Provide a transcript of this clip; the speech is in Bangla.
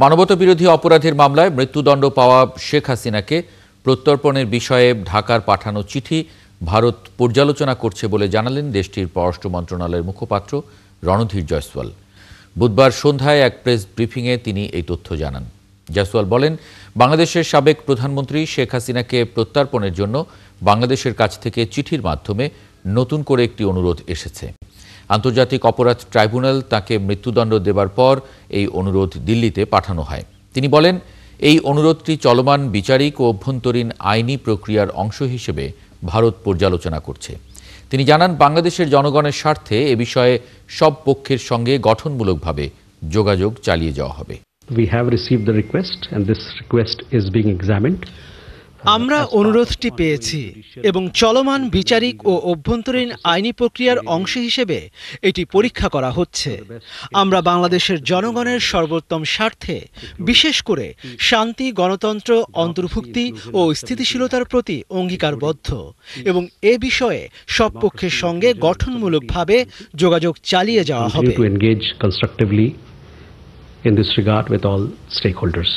মানবতাবিরোধী অপরাধের মামলায় মৃত্যুদণ্ড পাওয়া শেখ হাসিনাকে প্রত্যর্পণের বিষয়ে ঢাকার পাঠানো চিঠি ভারত পর্যালোচনা করছে বলে জানালেন দেশটির পররাষ্ট্র মন্ত্রণালয়ের মুখপাত্র রণধীর জয়সওয়াল। বুধবার সন্ধ্যায় এক প্রেস ব্রিফিংয়ে তিনি এই তথ্য জানান। জয়সওয়াল বলেন, বাংলাদেশের সাবেক প্রধানমন্ত্রী শেখ হাসিনাকে প্রত্যর্পণের জন্য বাংলাদেশের কাছ থেকে চিঠির মাধ্যমে নতুন করে একটি অনুরোধ এসেছে। আন্তর্জাতিক অপরাধ ট্রাইব্যুনাল তাকে মৃত্যুদণ্ড দেবার পর এই অনুরোধ দিল্লিতে পাঠানো হয়। তিনি বলেন, এই অনুরোধটি চলমান বিচারিক ও অভ্যন্তরীণ আইনি প্রক্রিয়ার অংশ হিসেবে ভারত পর্যালোচনা করছে। তিনি জানান, বাংলাদেশের জনগণের স্বার্থে এ বিষয়ে সব পক্ষের সঙ্গে গঠনমূলকভাবে যোগাযোগ চালিয়ে যাওয়া হবে। We have received the request and this request is being examined. আমরা অনুরোধটি পেয়েছি এবং চলমান বিচারিক ও অভ্যন্তরীণ আইনি প্রক্রিয়ার অংশ হিসেবে এটি পরীক্ষা করা হচ্ছে। আমরা বাংলাদেশের জনগণের সর্বোত্তম স্বার্থে, বিশেষ করে শান্তি, গণতন্ত্র, অন্তর্ভুক্তি ও স্থিতিশীলতার প্রতি অঙ্গীকারবদ্ধ এবং এ বিষয়ে সব পক্ষের সঙ্গে গঠনমূলকভাবে যোগাযোগ চালিয়ে যাওয়া হবে। To engage constructively in this regard with all stakeholders.